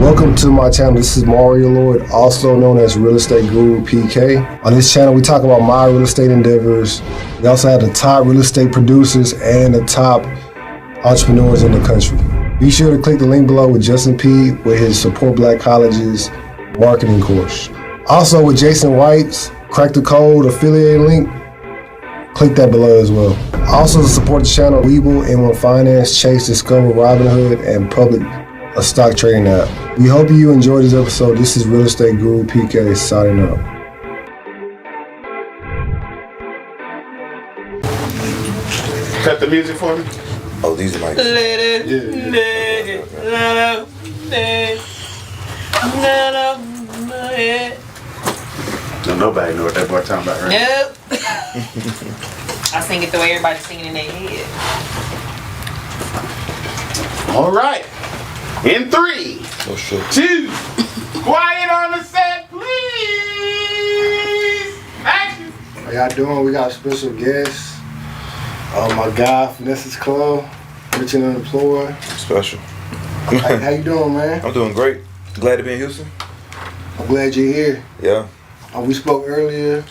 Welcome to my channel. This is Mario Lloyd, also known as Real Estate Guru PK. On this channel, we talk about my real estate endeavors. We also have the top real estate producers and the top entrepreneurs in the country. Be sure to click the link below with Justin P with his Support Black Colleges marketing course. Also with Jason White's Crack the Code affiliate link, click that below as well. Also to support the channel, Webull, M1 Finance, Chase, Discover, Robinhood, and Public, a stock trading app. We hope you enjoyed this episode. This is Real Estate Guru PK signing out. Cut the music for me. Oh, these are my. No, nobody know what that boy talking about, right? Nope. I sing it the way everybody's singing in their head. All right. In 3, Oh shit. 2, quiet on the set, please. Action. How y'all doing? We got a special guest. My guy, Finesse's Club, rich and unemployed. Special. How you doing, man? I'm doing great. Glad to be in Houston. I'm glad you're here. Yeah. We spoke earlier.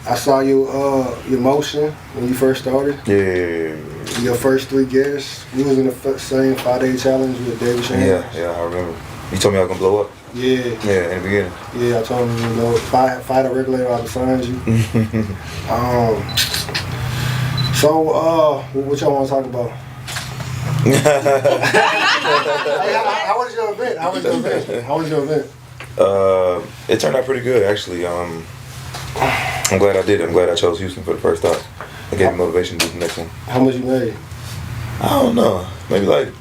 I saw your motion when you first started. Yeah. Your first 3 guests. You was in the same 5-day challenge with David Shane. Yeah, I remember. You told me I was gonna blow up. Yeah. Yeah, in the beginning. Yeah, I told him, you know, fight a regulator out behind you. What y'all want to talk about? How was your event? It turned out pretty good, actually. I'm glad I did it. I'm glad I chose Houston for the first stop. It gave me motivation to do the next one. How much you made? I don't know. Maybe like, I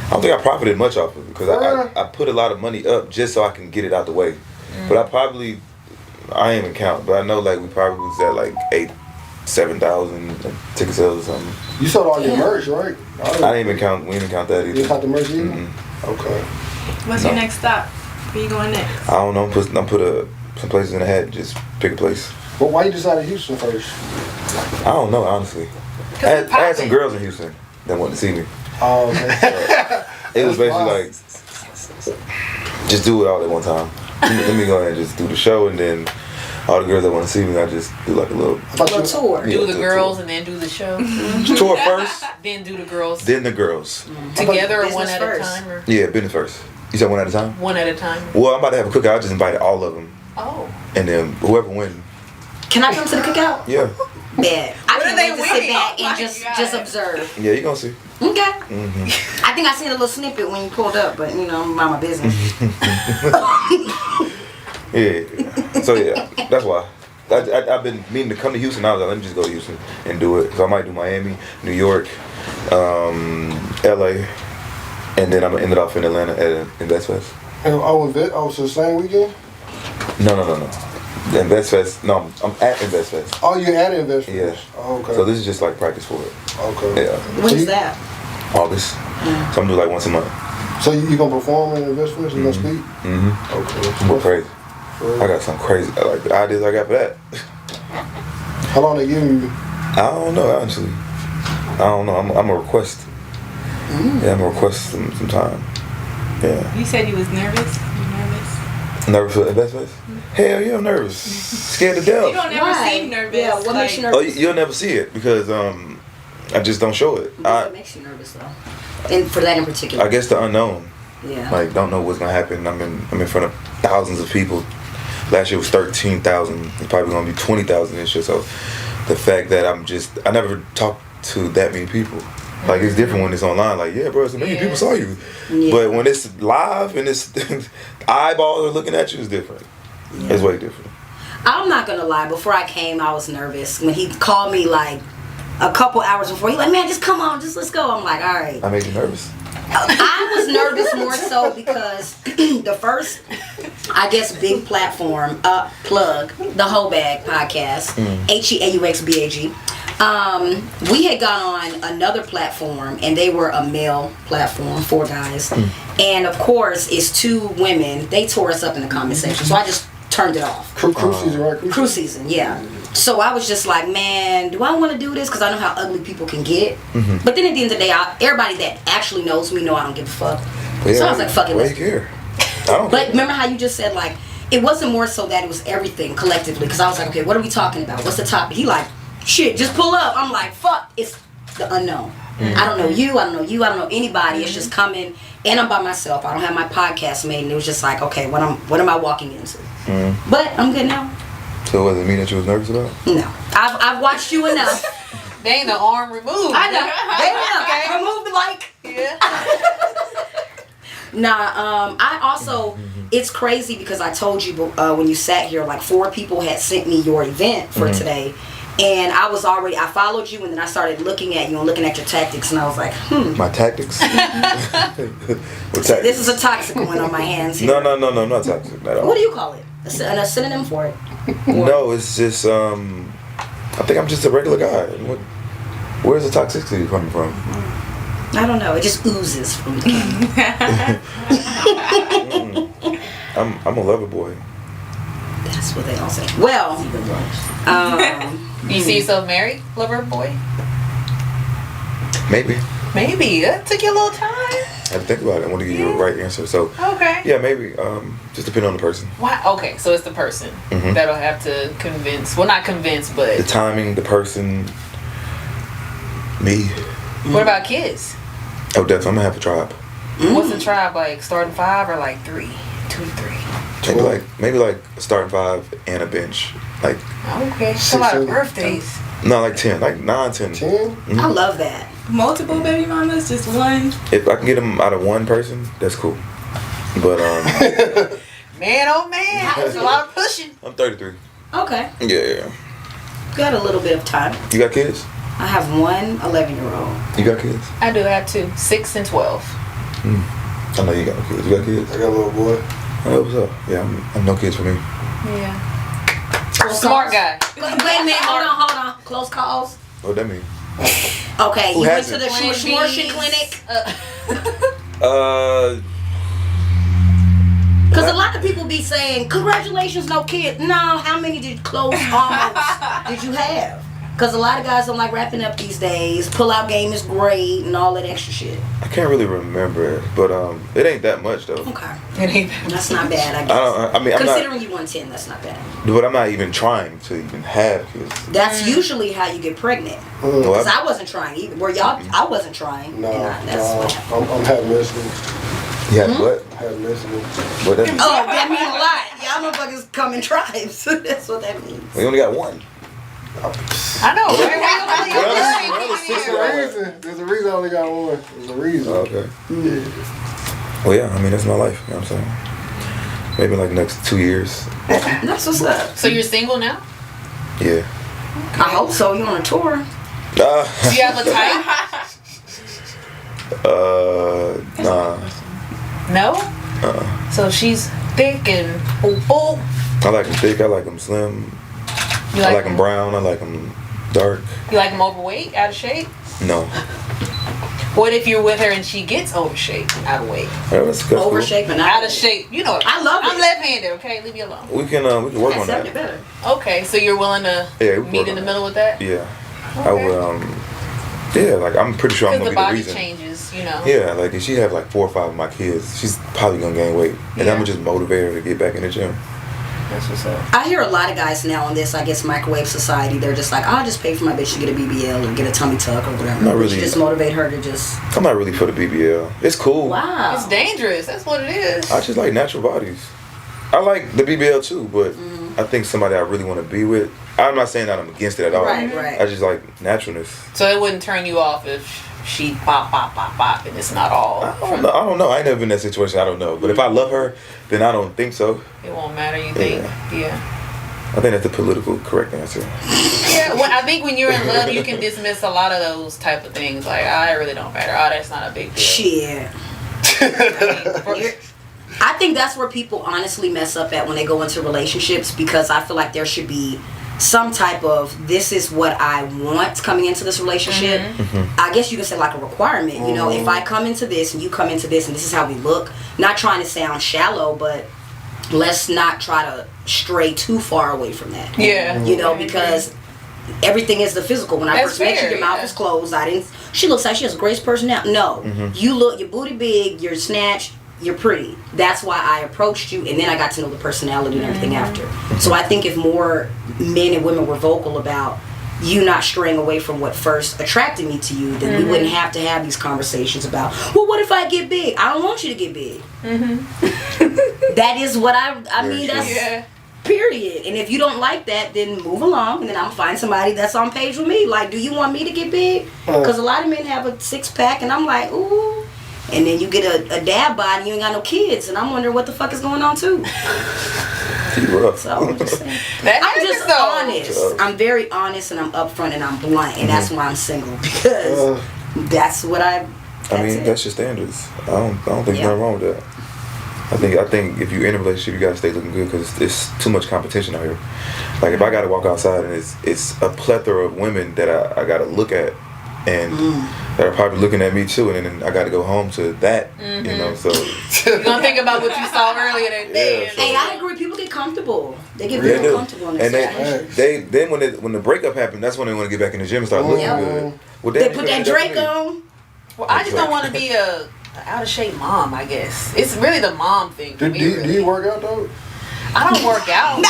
don't think I profited much off of it because I put a lot of money up just so I can get it out the way. But I ain't even count, but I know like we probably was at like 7,000 ticket sales or something. You sold all your merch, right? I didn't even count. We didn't count that either. You didn't count the merch either? Mm-hmm. Okay. What's your next stop? Where you going next? I don't know. I'm put some places in the hat. Just pick a place. But why you decided Houston first? I don't know, honestly. I had some girls in Houston that wanted to see me. Oh, okay. It was basically like, just do it all at one time. Let me go ahead and just do the show, and then all the girls that want to see me, I just do like a little tour. Yeah, do the girls tour. And then do the show. Tour first, then do the girls. then the girls. Together or one at a time? Or? Yeah, business first. You said one at a time? One at a time. Well, I'm about to have a cookout. I just invited all of them. Oh. And then whoever wins. Can I come to the cookout? Yeah. Yeah. I What can are they wait to sit winning? back Oh and my just observe. Yeah, you gonna see. Okay. Mm-hmm. I think I seen a little snippet when you pulled up, but you know, I'm mind my business. Yeah. So yeah, that's why. I've been meaning to come to Houston. I was like, let me just go to Houston and do it. So I might do Miami, New York, LA, and then I'm gonna end it off in Atlanta at Invest Fest. So the same weekend? No. The Invest Fest. No, I'm at Invest Fest. Oh, you're at Invest Fest? Yeah. Oh, okay. So this is just like practice for it. Okay. Yeah. When is that? August. So I'm gonna do like once a month. So you gonna perform at Invest Fest? You gonna speak? Mm-hmm. Okay. Go crazy. I got some crazy like the ideas I got for that. How long they giving you? I don't know, honestly. I don't know. I'm a request. Yeah, I'm gonna request some time. Yeah. You said you was nervous? Nervous for Invest Fest? Hell yeah, I'm nervous. Scared to death. You don't ever seem nervous. Yeah, what makes you Oh, nervous? you'll never see it because I just don't show it. What makes you nervous though? And for that in particular? I guess the unknown. Yeah. Like don't know what's gonna happen. I'm in front of thousands of people. Last year was 13,000. It's probably gonna be 20,000 this year. So the fact that I never talked to that many people. Like it's different when it's online. Like yeah, bro, so many people saw you. Yeah. But when it's live and it's eyeballs are looking at you, it's different. Yeah. It's way different. I'm not gonna lie. Before I came, I was nervous. When he called me like a couple hours before, he like, man, just come on, just let's go. I'm like, all right. I made you nervous. I was nervous more so because the first, I guess, big platform, plug, the Whole Bag podcast, HEAUXBAG. We had gone on another platform, and they were a male platform, 4 guys. And of course, it's 2 women. They tore us up in the comment section, so I just turned it off. Cruise season, right? Cruise season, yeah. So I was just like, man, do I want to do this? Because I know how ugly people can get. But then at the end of the day, everybody that actually knows me know I don't give a fuck. Yeah, so I was like, fuck it. Why Let's you care? But remember how you just said like it wasn't more so that it was everything collectively because I was like, okay, what are we talking about? What's the topic? He like, shit, just pull up. I'm like, fuck, it's the unknown. I don't know you. I don't know you. I don't know anybody. It's just coming, and I'm by myself. I don't have my podcast made, and it was just like, okay, what am I walking into? But I'm good now. So was it me that you was nervous about? No, I've watched you enough. They ain't the arm removed. I know. They remove the Yeah. Nah. I also. It's crazy because I told you when you sat here, like 4 people had sent me your event for today. And I followed you and then I started looking at you and looking at your tactics and I was like, My tactics? What tactics? This is a toxic one on my hands here. No, not toxic at all. What do you call it? A synonym for it? No, it's just, I think I'm just a regular guy. Where's the toxicity coming from? I don't know. It just oozes from me. I'm a lover boy. That's what they all say. Well, You see yourself married, lover boy? Maybe. Maybe. It took you a little time. I have to think about it. I want to give you a right answer. So, Okay. yeah, maybe. Just depending on the person. Why? Okay, so it's the person that'll have to convince. Well, not convince, but. The timing, the person, me. What about kids? Oh, definitely. I'm going to have a tribe. What's the tribe like? Starting 5 or like 3? 2 to 3? Maybe like a starting 5 and a bench. Like, Okay. So a lot of birthdays. no, like 10. Like 9, 10. 10? I love that. Multiple baby mamas, just one. If I can get them out of one person, that's cool. But, Man, oh man. There's a lot of pushing. I'm 33. Okay. Yeah. Got a little bit of time. You got kids? I have one 11-year-old. You got kids? I do have 2. 6 and 12. I know you got no kids. You got kids? I got a little boy. Oh, what's up? Yeah, I'm no kids for me. Yeah. Close Smart calls? guy. Wait a minute. Hold on. Close calls? What that mean? Okay. Who You went hasn't? to the Schmortion clinic? Because a lot of people be saying, congratulations, no kid. No, how many close almost did you have? Because a lot of guys don't like wrapping up these days. Pull-out game is great and all that extra shit. I can't really remember it, but it ain't that much though. Okay. It ain't. That's not bad, I guess. I mean, Considering you 110, that's not bad. but I'm not even trying to even have kids. That's usually how you get pregnant. Well, Because I wasn't trying either. Were y'all? I wasn't trying. No, That's what happened. I'm having listening. you had what? Having listening. What that mean? Oh, that means a lot. Y'all motherfuckers come in tribes. That's what that means. We only got one. I know. Right? There's a reason I only got one. There's a reason. Okay. Well, yeah. I mean, that's my life. You know what I'm saying? Maybe like the next 2 years. That's what's up. So you're single now? Yeah. I hope so. You're on a tour. Do you have a type? Nah. No? So she's thick and full. I like them thick. I like them slim. You I like them brown. I like them dark. You like them overweight, out of shape? No. What if you're with her and she gets overshape, out of weight? That's cool. Overshape and Out of shape. You know, I love I'm it. left-handed, okay? Leave me alone. We can work on That's that. better. Okay, so you're willing to Yeah, we can meet work in the on middle with that? Yeah. Okay. I would. Yeah, like I'm pretty sure I'm Because gonna the be the body reason. changes, you know. Yeah, like if she have like 4 or 5 of my kids, she's probably gonna gain weight, and Yeah. I'm gonna just motivate her to get back in the gym. That's what's up. I hear a lot of guys now in this, I guess, microwave society. They're just like, I'll just pay for my bitch to get a BBL or get a tummy tuck or whatever. Not But really. you just motivate her to just. I'm not really for the BBL. It's cool. Wow. It's dangerous. That's what it is. I just like natural bodies. I like the BBL too, but I think somebody I really want to be with. I'm not saying that I'm against it at all. Right, right. I just like naturalness. So it wouldn't turn you off if she pop, and it's not all. I don't know. I ain't never been in that situation. I don't know. But if I love her, then I don't think so. It won't matter, you think? Yeah. I think that's the political correct answer. Yeah, well, I think when you're in love, you can dismiss a lot of those type of things. Like, I really don't matter. Oh, that's not a big deal. Shit. I think that's where people honestly mess up at when they go into relationships, because I feel like there should be some type of, this is what I want coming into this relationship. I guess you could say like a requirement. You know, if I come into this and you come into this and this is how we look, not trying to sound shallow, but let's not try to stray too far away from that. Yeah. You know, because everything is the physical. When I That's first met you, fair, your mouth yeah. was closed. She looks like she has a great personality. No. You look, your booty big, you're snatched, you're pretty. That's why I approached you, and then I got to know the personality and everything after. So I think if more men and women were vocal about you not straying away from what first attracted me to you, then we wouldn't have to have these conversations about, well, what if I get big? I don't want you to get big. That is what I mean, that's period. And if you don't like that, then move along, and then I'll find somebody that's on page with me. Like, do you want me to get big? Because a lot of men have a 6-pack, and I'm like, ooh. And then you get a dad bod and you ain't got no kids, and I'm wondering what the fuck is going on too. So I'm just saying. I'm just honest. I'm very honest, and I'm upfront, and I'm blunt, and that's why I'm single, because that's what I mean, that's your standards. I don't think there's nothing wrong with that. I think if you're in a relationship, you gotta stay looking good, because it's too much competition out here. Like, if I gotta walk outside and it's a plethora of women that I gotta look at, and that are probably looking at me too, and then I got to go home to that, you know. So you're gonna think about what you saw earlier that day. Hey, I agree. People get comfortable. They get very comfortable in this and they then when the breakup happened, that's when they want to get back in the gym and start looking good. Well, they put that Drake on. Well, I just don't want to be a out of shape mom. I guess it's really the mom thing. Do you work out though? I don't work out.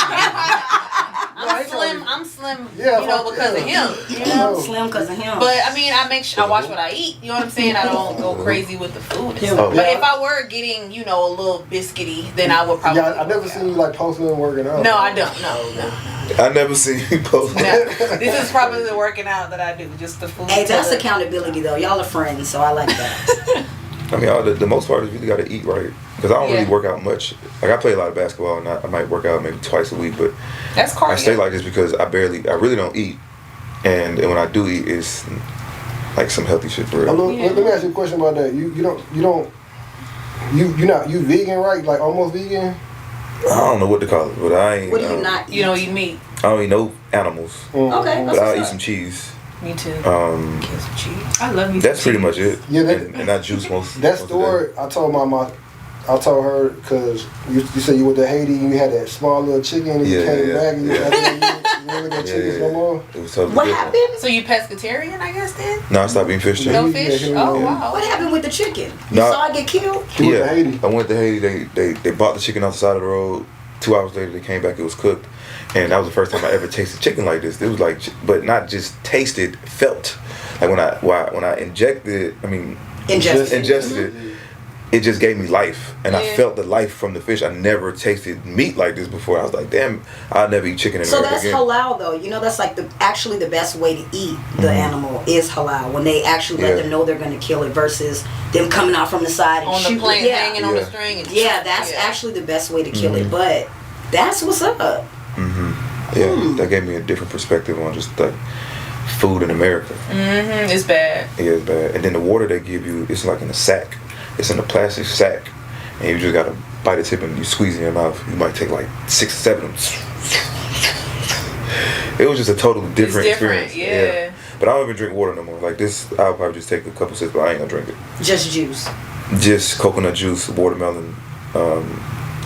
I'm slim, you know, because of him. You know? Slim because of him. But I mean, I watch what I eat. You know what I'm saying? I don't go crazy with the food. But if I were getting, you know, a little biscuity, then I would probably. Yeah, I never seen you like posting and working out. No, I don't. No. I never seen you post. No. This is probably the working out that I do. Just the food. Hey, that's accountability though. Y'all are friends, so I like that. I mean, the most part is you really got to eat right. Because I don't really work out much. Like, I play a lot of basketball, and I might work out maybe twice a week, but that's cardio. I stay like this because I really don't eat. And when I do eat, it's like some healthy shit for real. Let me ask you a question about that. You vegan, right? Like almost vegan? I don't know what to call it, but I ain't. What do you not eat? You don't eat meat. I don't eat no animals. Okay. But I'll eat some cheese. Me too. Kiss some cheese. I love me. That's pretty much it. Yeah, and not juice most. That story I told I told her, because you said you went to Haiti and you had that small little chicken and you came back and you never got chickens no more. It was totally what different. happened? So you pescatarian, I guess, then? No, I stopped eating fish too. No fish? Oh, wow. What happened with the chicken? You saw it get killed? Yeah, I went to Haiti. They bought the chicken off the side of the road. 2 hours later, they came back. It was cooked. And that was the first time I ever tasted chicken like this. It was like, but not just tasted, felt. Like when I ingested it, it just gave me life. And I felt the life from the fish. I never tasted meat like this before. I was like, damn, I'll never eat chicken in America again. So that's halal though. You know, that's like actually the best way to eat the animal is halal. When they actually let them know they're going to kill it versus them coming out from the side and on shooting. The plane hanging on the string. And that's actually the best way to kill it. But that's what's up. Yeah, that gave me a different perspective on just like food in America. It's bad. Yeah, it's bad. And then the water they give you, it's like in a sack. It's in a plastic sack, and you just gotta bite the tip and you squeeze it in your mouth. You might take like 6 or 7 of them. It was just a totally different experience. Yeah. But I don't even drink water no more. Like this, I'll probably just take a couple sips, but I ain't gonna drink it. Just juice. Just coconut juice, watermelon,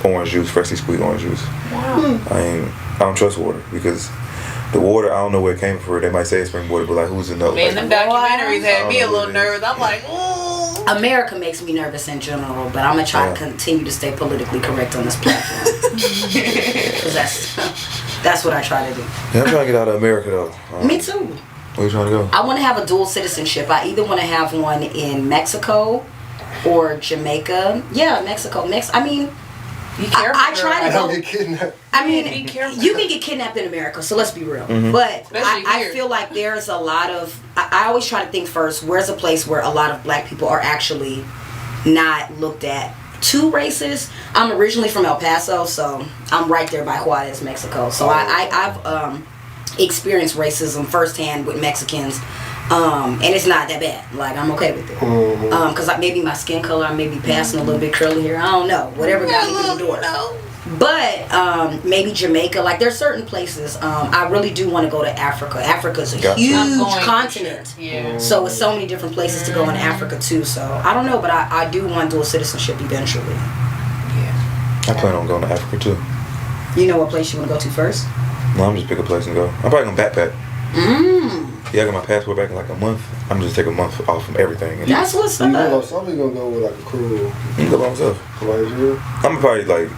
orange juice, freshly squeezed orange juice. Wow. I don't trust water because the water, I don't know where it came from. They might say it's spring water, but like who's to know? Man, them documentaries had me a little nervous. I'm like, ooh. America makes me nervous in general, but I'm gonna try to continue to stay politically correct on this platform. Because that's what I try to do. Yeah, I'm trying to get out of America though. Me too. Where you trying to go? I want to have a dual citizenship. I either want to have one in Mexico or Jamaica. Yeah, Mexico. I mean, be careful. I try to go. Get kidnapped. I mean, be careful. you can get kidnapped in America, so let's be real. But I feel like there's a lot of. I always try to think first. Where's a place where a lot of black people are actually not looked at too racist? I'm originally from El Paso, so I'm right there by Juarez, Mexico. So I've experienced racism firsthand with Mexicans. And it's not that bad. Like, I'm okay with it. Because maybe my skin color, I may be passing a little bit curly here. I don't know. Whatever got me through the door. But maybe Jamaica. Like, there's certain places. I really do want to go to Africa. Africa's a huge continent. Sure. Yeah. So it's so many different places to go in Africa, too. So, I don't know. But I do want dual citizenship eventually. Yeah. I plan on going to Africa, too. You know what place you want to go to first? No, I'm just pick a place and go. I'm probably going to backpack. Yeah, I got my passport back in like a month. I'm just take a month off from everything. And That's what's You up. somebody's gonna go with like a crew. you go by myself. Come out here. I'm probably like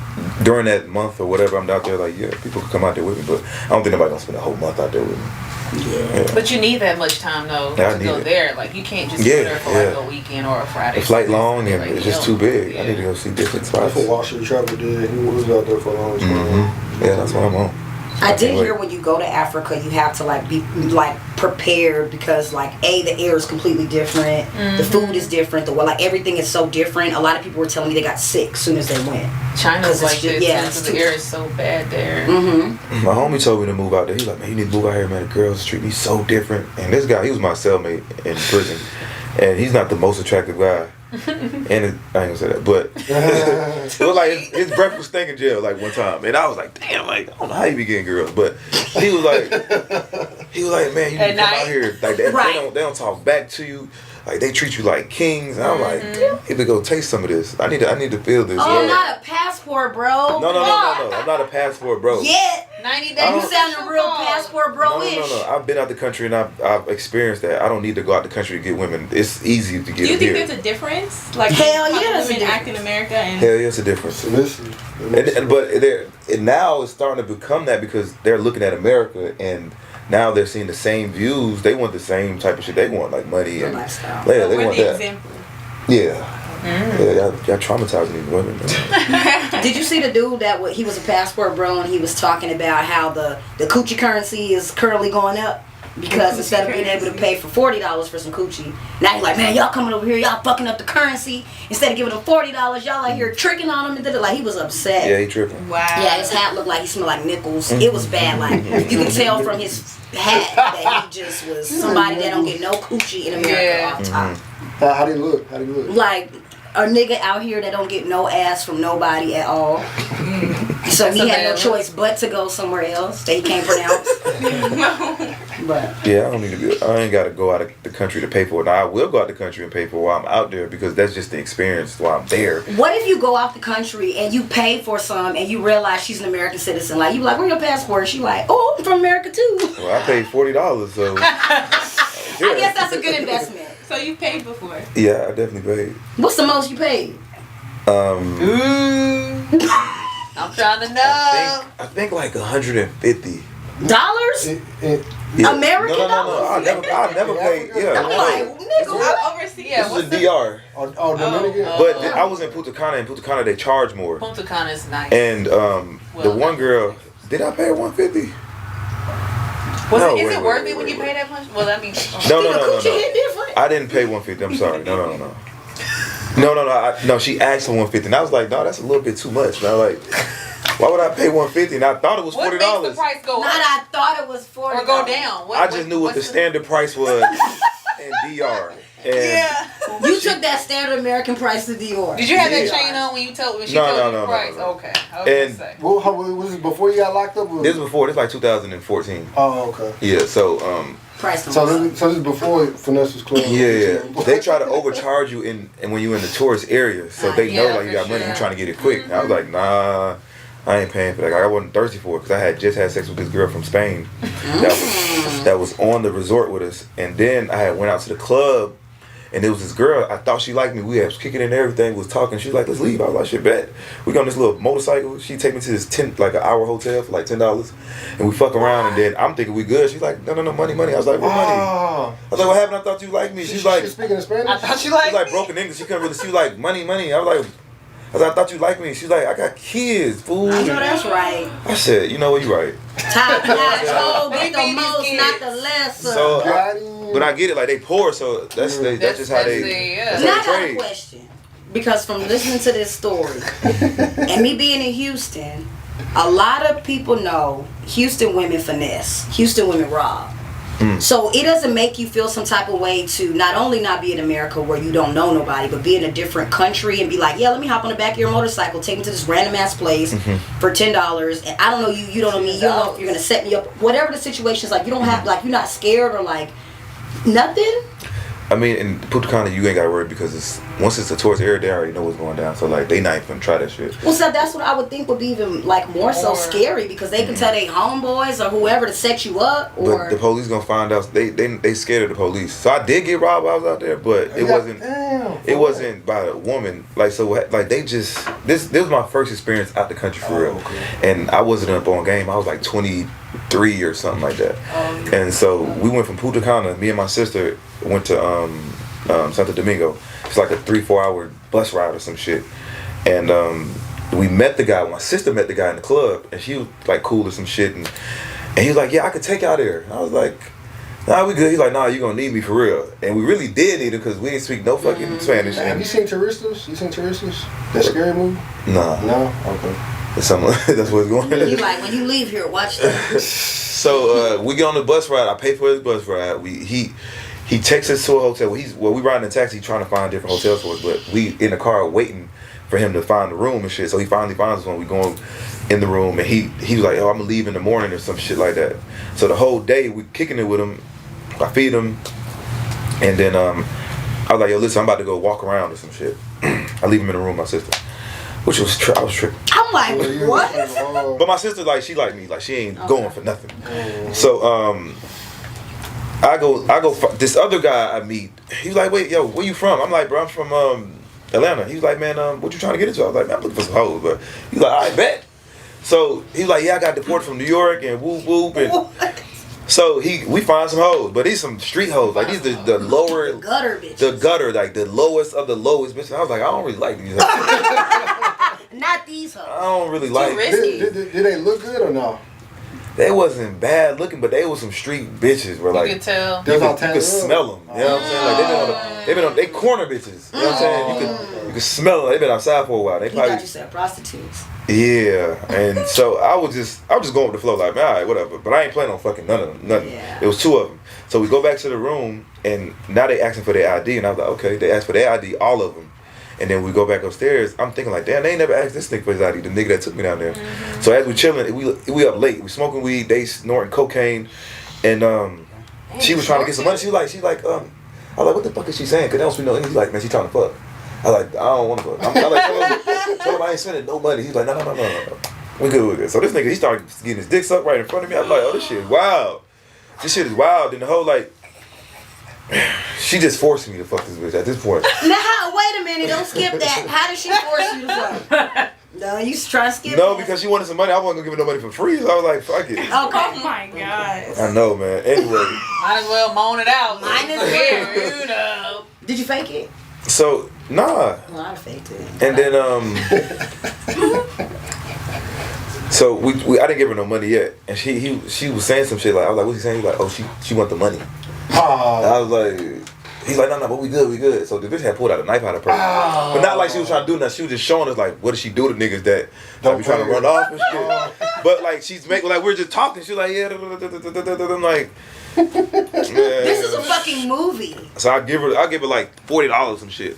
during that month or whatever I'm out there. Like people can come out there with me, but I don't think nobody gonna spend a whole month out there with me. Yeah. But you need that much time though to go there. Like you can't just go there for like a weekend or a Friday. The flight long and like, it's just too big. I need to go see different spots. That's what Wall Street Travel did. He was out there for a long time. Yeah, that's what I'm on. I did hear when you go to Africa, you have to like be like prepared because like the air is completely different, the food is different, like everything is so different. A lot of people were telling me they got sick as soon as they went. China's like this. Yeah, the air is so bad there. My homie told me to move out there. He's like, man, you need to move out here, man. The girls treat me so different. And this guy, he was my cellmate in prison, and he's not the most attractive guy. And I ain't gonna say that, but it was like his breath was stinking in jail like one time, and I was like, damn, like I don't know how you be getting girls, but he was like, man, you need to come out here, like they don't talk back to you, like they treat you like kings, and I'm like, damn, I need to go taste some of this. I need to feel this. Oh, not a passport, bro. No, I'm not a passport bro. Yeah, 90 days. You sound a real passport bro-ish. No. I've been out the country and I've experienced that. I don't need to go out the country to get women. It's easy to get. Do you think here. there's a difference? Like hell how yeah, women act in America and hell yeah, it's a difference. But now it's starting to become that because they're looking at America and now they're seeing the same views. They want the same type of shit. They want like money and lifestyle. Yeah, they we're want the that. example. Yeah. Yeah, y'all traumatizing these women. Man. Did you see the dude that he was a passport bro and he was talking about how the coochie currency is currently going up because instead of being able to pay for $40 for some coochie, now he's like, man, y'all coming over here, y'all fucking up the currency. Instead of giving them $40, y'all out here tricking on them and like he was upset. Yeah, he tripping. Wow. Yeah, his hat looked like he smelled like nickels. It was bad. Like you could tell from his hat that he just was somebody that don't get no coochie in America off top. How do you look? Like a nigga out here that don't get no ass from nobody at all. So he had no choice but to go somewhere else that he can't pronounce. But yeah, I ain't gotta go out of the country to pay for it. Now I will go out the country and pay for it while I'm out there because that's just the experience while I'm there. what if you go out the country and you pay for some and you realize she's an American citizen? Like you be like, where's your passport? She like, oh, I'm from America too. Well, I paid $40, so I guess that's a good investment. So you paid before? yeah, I definitely paid. What's the most you paid? I'm trying to know. I think like $150. Dollars? Yeah. American No. dollars? I never paid. Yeah, I'm like, nigga, what? Overseas. Yeah, this is a DR. Dominican? But I was in Punta Cana. In Punta Cana, they charge more. Punta Cana is nice. And the one girl, did I pay her $150? Is it worth it when you pay that much? Well, I mean, No. Coochie hit different. I didn't pay $150. I'm sorry. No. No, she asked for $150, and I was like, no, that's a little bit too much. And I was like, why would I pay $150? And I thought it was $40. What makes the price go Not up I thought it was $40 or go down? I just knew what the standard price was in DR. And You took that standard American price to Dior. Did you have that chain on when she told you the price? No. Okay. I was And- gonna say. Well, how was it before you got locked up? This was before. This was like 2014. Oh, okay. Yeah. So Price So this is before Finesse was closed. yeah. They try to overcharge you and when you in the tourist area, so they know like you got money, you trying to get it quick. And I was like, nah. I ain't paying for that. I wasn't thirsty for it because I had just had sex with this girl from Spain that was on the resort with us. And then I had went out to the club and there was this girl. I thought she liked me. We was kicking in and everything, was talking. She was like, let's leave. I was like, shit, bet. We go on this little motorcycle. She take me to this an hour hotel for like $10. And we fuck around and then I'm thinking we good. She's like, no, money. I was like, what money? I was like, what happened? I thought you liked me. She's like, she's speaking in Spanish? I thought you she was liked like me. broken English. She couldn't really see. She was like, money. I was like, I thought you liked me. She's like, I got kids, fool. I know that's right. I said, you know what, you right. Top notch, oh, They get the feed these most, kids. not the less. So, but I get it, like they poor, so that's just how they Now I got a trade. question. Because from listening to this story, and me being in Houston, a lot of people know Houston women finesse, Houston women rob. So it doesn't make you feel some type of way to not only not be in America where you don't know nobody, but be in a different country and be like, yeah, let me hop on the back of your motorcycle, take me to this random ass place for $10, and I don't know you, you don't know me, you don't know if you're gonna set me up. Whatever the situation is, like you don't have, like you're not scared or like nothing. I mean, in Punta Cana, you ain't gotta worry because once it's a tourist area, they already know what's going down. So like, they not even gonna try that shit. Well, so that's what I would think would be even like more so scary because they can tell their homeboys or whoever to set you up. Or But the police gonna find out. They scared of the police. So I did get robbed while I was out there, but it wasn't. It wasn't by a woman. Like so, like they just this was my first experience out the country for real, and I wasn't up on game. I was like 23 or something like that, and so we went from Punta Cana. Me and my sister went to Santo Domingo. It's like a 3-4 hour bus ride or some shit, and we met the guy. My sister met the guy in the club, and she was like cool or some shit, and he was like, "Yeah, I could take y'all there." And I was like, "Nah, we good." He's like, "Nah, you gonna need me for real," and we really did need him because we didn't speak no fucking Spanish. Have you seen Touristas? You seen Touristas? That scary movie? Nah. No? Okay. That's what's going on. you like when you leave here, watch that. So we get on the bus ride. I pay for his bus ride. He takes us to a hotel. We riding in a taxi trying to find different hotels for us, but we in the car waiting for him to find the room and shit. So he finally finds us when we go in the room, and he was like, "Oh, I'm gonna leave in the morning" or some shit like that. So the whole day we kicking it with him. I feed him, and then I was like, "Yo, listen, I'm about to go walk around or some shit." I leave him in the room with my sister, which was I was tripping. I'm like, what? But my sister, like, she like me, like she ain't going for nothing. So I go. This other guy I meet, he's like, "Wait, yo, where you from?" I'm like, "Bro, I'm from Atlanta." He's like, "Man, what you trying to get into?" I was like, "Man, I'm looking for some hoes," but he's like, "I bet." So he's like, "Yeah, I got deported from New York and whoop whoop," and so we find some hoes, but these some street hoes, like these the lower gutter bitches. the gutter, like the lowest of the lowest bitches. I was like, I don't really like these hoes. Not these hoes. I don't really like. Did they look good or no? They wasn't bad looking, but they was some street bitches. Where like you could tell. you could smell them. You know what I'm saying? Like they been on they corner bitches. You know what I'm saying? You could smell them. They been outside for a while. They He probably thought you said prostitutes. yeah. And so I was just going with the flow, like, man, all right, whatever. But I ain't planning on fucking none of them. Nothing. Yeah. It was 2 of them. So we go back to the room, and now they asking for their ID, and I was like, okay, they asked for their ID, all of them. And then we go back upstairs. I'm thinking like, damn, they ain't never asked this nigga for his ID. The nigga that took me down there. So as we chilling, we up late. We smoking weed. They snorting cocaine, and she was trying to get some money. She was like, I was like, what the fuck is she saying? Cause they don't speak no English. He's like, man, she trying to fuck. I was like, I don't want to fuck. I like, tell him I ain't spending no money. He's like, no. We good. So this nigga, he started getting his dick sucked right in front of me. I was like, oh, this shit is wild. This shit is wild. And the whole like. She just forced me to fuck this bitch at this point. Now, wait a minute, don't skip that. How did she force you to fuck? No, you try to skip No, that. because she wanted some money. I wasn't gonna give her no money for free. So I was like, fuck it. Okay. Oh my god. I know, man. Anyway. Might as well moan it out. Mine is here, you know. Did you fake it? So, nah. Well, I faked it. And then, so I didn't give her no money yet. And she was saying some shit like, I was like, what's he saying? He was like, oh, she want the money. I was like, he's like, no, but we good. So the bitch had pulled out a knife out of her purse. But not like she was trying to do nothing. She was just showing us like, what does she do to niggas that be trying to run off and shit. But like, she's making, like, we're just talking. She's like, yeah, I'm like, This is a fucking movie. So I'll give her like $40 some shit.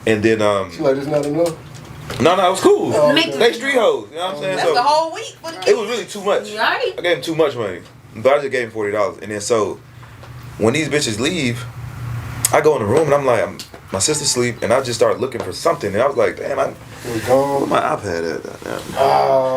And then, She like, this not enough? No, it was cool. Oh, They street hoes, you know what I'm saying? That's So the whole week for the kids. it was really too much. Right. I gave him too much money. But I just gave him $40. And then so when these bitches leave, I go in the room and I'm like, my sister sleep, and I just start looking for something. And I was like, damn, where my iPad at?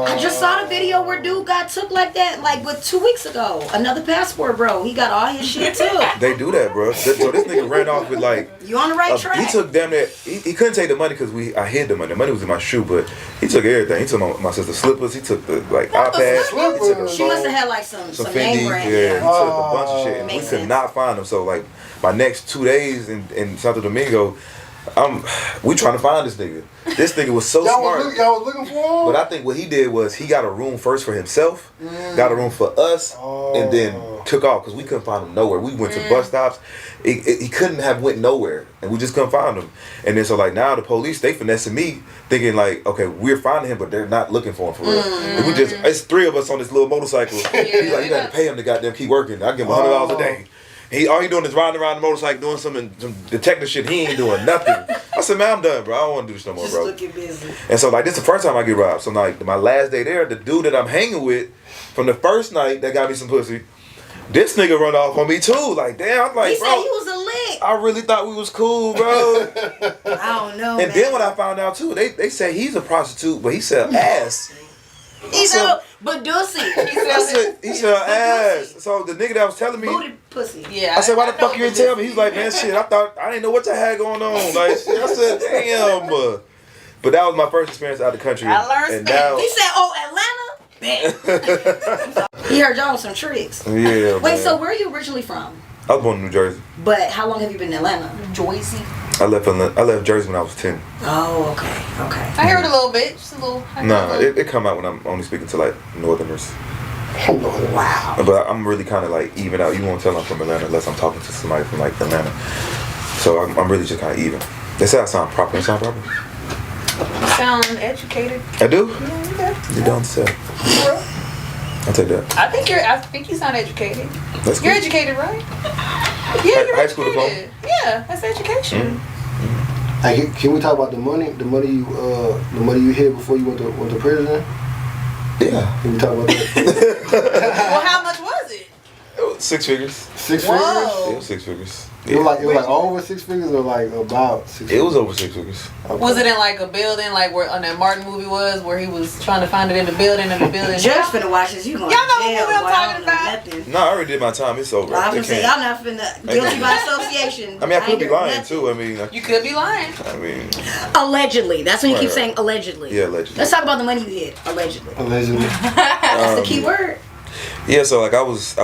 I just saw the video where dude got took like that, like with 2 weeks ago. Another passport, bro. He got all his shit too. They do that, bro. So this nigga ran off with like. You on the right track? He took damn near. He couldn't take the money because I hid the money. The money was in my shoe, but he took everything. He took my sister's slippers. He took the like iPad. He took her She phone, must have had like some Fendi. name brand. Yeah, he took a bunch of shit. And we Makes could sense. not find him. So like my next 2 days in Santo Domingo, we trying to find this nigga. This nigga was so smart. Y'all was looking for him? But I think what he did was he got a room first for himself, got a room for us, and then took off because we couldn't find him nowhere. We went to bus stops. He couldn't have went nowhere, and we just couldn't find him. And then so like now the police, they finessing me, thinking like, okay, we're finding him, but they're not looking for him for real. And it's 3 of us on this little motorcycle. He's like, you got to pay him to goddamn keep working. I give him $100 a day. All he doing is riding around the motorcycle doing some detective shit. He ain't doing nothing. I said, man, I'm done, bro. I don't want to do this no more, bro. Just looking busy. And so like this is the first time I get robbed. So like my last day there, the dude that I'm hanging with from the first night that got me some pussy, this nigga run off on me too. Like damn, I'm like, He bro. said he was a lick. I really thought we was cool, bro. I don't know. And then when I found out too, they say he's a prostitute, but he sell ass. He said, but Dulcie. He sell ass. So the nigga that was telling me, booty pussy. Yeah. I said, why the fuck you didn't tell me? He's like, man, shit, I didn't know what you had going on. Like, shit, I said, damn. But that was my first experience out of the country. I learned now, He said, oh, Atlanta? Bet. He heard y'all with some tricks. Yeah. Wait, man. so where are you originally from? I was born in New Jersey. But how long have you been in Atlanta? Joycey. I left Jersey when I was 10. Oh, okay. I hear it a little bit. Just a little. No, it come out when I'm only speaking to like Northerners. Wow. But I'm really kind of like even out. You won't tell I'm from Atlanta unless I'm talking to somebody from like Atlanta. So I'm really just kind of even. They say I sound proper. You sound proper? You sound educated. I do? Yeah, You don't say. I'll take that. I think you sound educated. That's You're good. educated, right? Yeah, you're High school educated. Yeah, that's education. Hey, can we talk about the money? The money you hid before you went to prison? Yeah. Can we talk about that? Well, how much was it? It was 6 figures. 6 Whoa. figures? Yeah, it was 6 figures. It was like over 6 figures or like about 6 figures? It was over 6 figures. Okay. Was it in like a building, like where on that Martin movie was, where he was trying to find it in the building and the building? Judge finna watch this. You going to Y'all know what jail. movie I'm boy. I talking don't know about? nothing. No, I already did my time. It's over. Well, I was They gonna say, can't- y'all not finna guilty by association. I mean, I could ain't be doing lying nothing. too. I mean, You could be lying. Allegedly. That's when you keep Right. saying allegedly. Yeah, allegedly. Let's talk about the money you hid. Allegedly. Allegedly. That's the key word. Yeah, so like I was,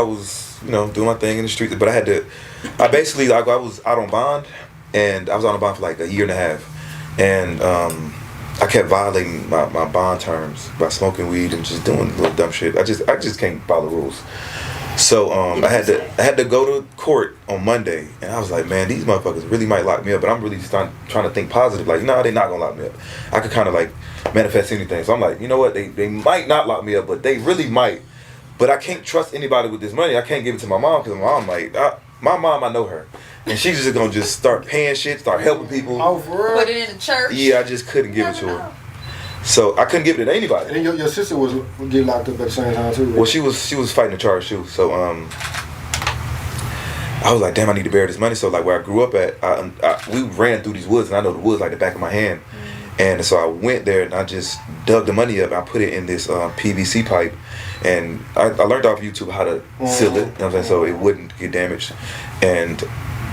doing my thing in the street, but I basically like I was out on bond, and I was on bond for like a year and a half, and I kept violating my bond terms by smoking weed and just doing little dumb shit. I just can't follow the rules. So I had to go to court on Monday, and I was like, man, these motherfuckers really might lock me up, but I'm really trying to think positive. Like, no, they're not gonna lock me up. I could kind of like manifest anything. So I'm like, you know what? They might not lock me up, but they really might. But I can't trust anybody with this money. I can't give it to my mom because my mom, I know her, and she's just gonna just start paying shit, start helping people. Oh, for real? Put it in the church. Yeah, I just couldn't give it to her. So I couldn't give it to anybody. And then your sister was getting locked up at the same time too. Right? Well, she was fighting the charge too. So I was like, damn, I need to bear this money. So like where I grew up at, we ran through these woods, and I know the woods like the back of my hand. And so I went there and I just dug the money up. And I put it in this PVC pipe, and I learned off YouTube how to seal it. You know what I'm saying? So it wouldn't get damaged. And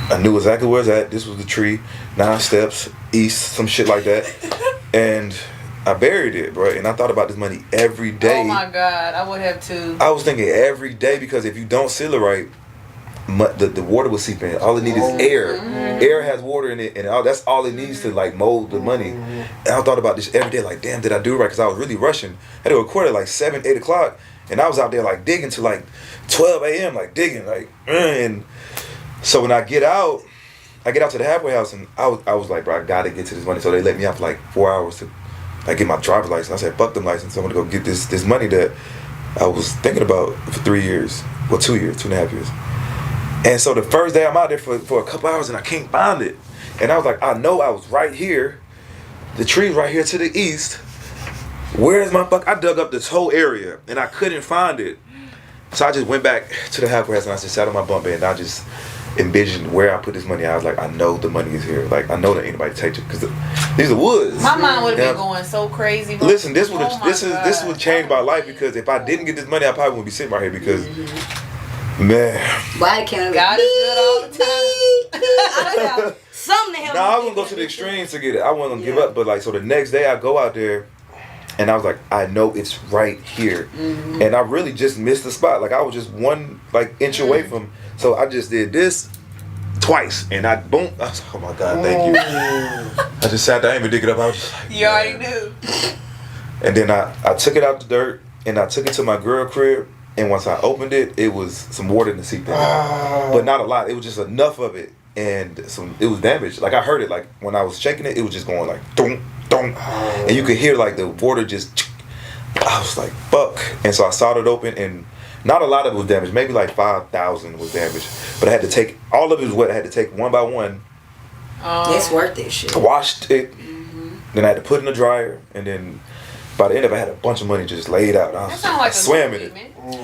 I knew exactly where it's at. This was the tree, 9 steps east, some shit like that. And I buried it, bro. And I thought about this money every day. Oh my God, I would have too. I was thinking every day, because if you don't seal it right, the water will seep in. All it needs is air. Air has water in it, and that's all it needs to like mold the money. And I thought about this every day, like, damn, did I do it right? Because I was really rushing. I had to record at like 7, 8 o'clock, and I was out there like digging to like 12 a.m. like digging, like, and so when I get out to the halfway house, and I was like, bro, I gotta get to this money. So they let me out for like 4 hours to like get my driver's license. I said, fuck them license. I'm gonna go get this money that I was thinking about for 3 years, well, 2 years, 2.5 years. And so the first day I'm out there for a couple hours, and I can't find it. And I was like, I know I was right here. The tree's right here to the east. Where's my fuck? I dug up this whole area, and I couldn't find it. So I just went back to the halfway house, and I just sat on my bunk bed, and I just envisioned where I put this money. I was like, I know the money is here. Like, I know that anybody takes it, because these are woods. My mind would have Yeah. been going so crazy. Bro. Listen, this God. would change my life, because if I didn't get this money, I probably wouldn't be sitting right here, because man. Why can't God is good all the time. Something to help. No, I was gonna go to the extremes to get it. I wasn't gonna give up, but like, so the next day I go out there, and I was like, I know it's right here, and I really just missed the spot. Like, I was just 1 like inch away from. So I just did this twice, and I boom. I was like, oh my God, thank you. I just sat there, I didn't even dig it up. I was just like, You already knew. and then I took it out the dirt, and I took it to my girl crib. And once I opened it, it was some water in the seat there, but not a lot. It was just enough of it, and it was damaged. Like, I heard it, like when I was shaking it, it was just going like dong dong, and you could hear like the water just. I was like, fuck, and so I sawed it open, and not a lot of it was damaged. Maybe like 5,000 was damaged, but I had to take all of it was wet. I had to take one by one. It's worth this shit. Washed it, then I had to put it in the dryer, and then by the end of it, I had a bunch of money just laid out. That sounds like I swam in it.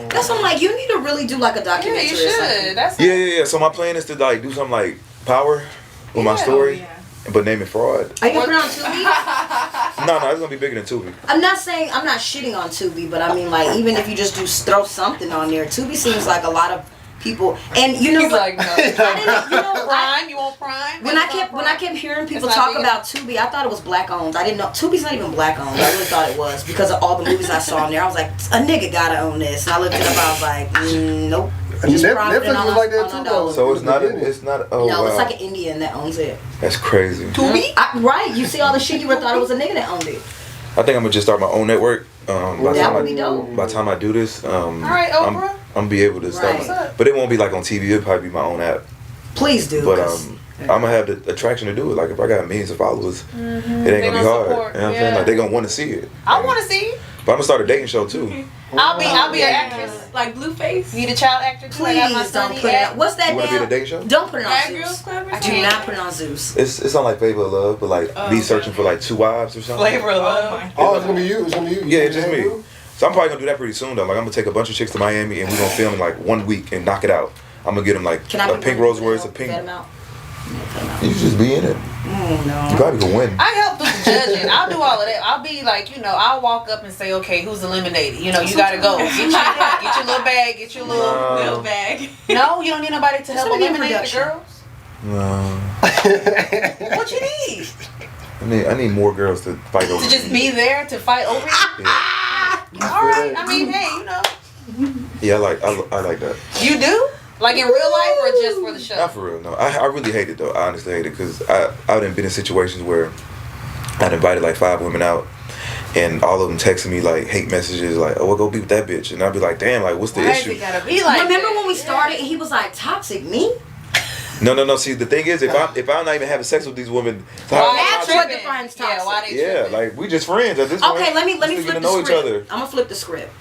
That's what I'm like. You need to really do like a Yeah, documentary you or something. should. That's Yeah. So my plan is to like do something like power with my story, but name it fraud. Are you gonna put it on Tubi? No, it's gonna be bigger than Tubi. I'm not shitting on Tubi, but I mean, like, even if you just throw something on there, Tubi seems like a lot of people, and you know, He's like, no. I didn't, you know, Prime? You want Prime? when I kept hearing people It's not talk big. about Tubi, I thought it was black owned. I didn't know Tubi's not even black owned. I really thought it was because of all the movies I saw on there. I was like, a nigga gotta own this, and I looked it up. I was like, nope. Just profiting Netflix was like that too, though. So it's not. Oh No, wow. it's like an Indian that owns it. That's crazy. Tubi? Right, you see all the shit, you would have thought it was a nigga that owned it. I think I'm gonna just start my own network. That would be dope. By the time I do this, All right, Oprah. I'm gonna be able to start. Right. But it won't be like on TV. It'll probably be my own app. Please do. But 'cause- I'm gonna have the attraction to do it. Like if I got millions of followers, it ain't gonna be gonna hard. support, You know what I'm yeah. saying? Like they gonna want to see it. I want to see. But I'm gonna start a dating show too. I'll be an actress. Like Blueface. Be the child actor too. I got my please don't sonny put it on. act. What's that You wanna be in a damn? dating show? Don't put it on Bad Zeus. Girls Club or I Do something? not put it on Zeus. It's not like Flavor of Love, but like be searching for like 2 wives or something. Flavor of Oh Love. my. Oh, it's gonna be you. It's gonna be you. Yeah, it's just me. So I'm probably gonna do that pretty soon though. Like I'm gonna take a bunch of chicks to Miami and we're gonna film in like 1 week and knock it out. I'm gonna get them like Can I a be pink one rose of words, the a pink. vet amount? You just be in it. No. You probably can win. I help with the judging. I'll do all of that. I'll be like, I'll walk up and say, okay, who's eliminated? You gotta go. Get your little bag. Get your little. Little bag. No, you don't need nobody to help gonna be a eliminate the production. girls. No. What you need? I need more girls to fight over. To just be there to fight over you? Yeah. All right. I mean, hey, Yeah, I like that. You do? Like in real life or just for the show? Not for real, no. I really hate it though. I honestly hate it because I've been in situations where I'd invited like 5 women out and all of them texting me like hate messages like, oh, we'll go be with that bitch. And I'd be like, damn, like what's the Why issue? is it gotta be like Remember that? when we started and he was like, toxic me? No. See, the thing is, if I'm not even having sex with these women, so how- Why That's they what tripping? defines Yeah, toxic. why they yeah, tripping? like we just friends at this point. Okay, let me Just flip getting to the know script. each other. I'm gonna flip the script.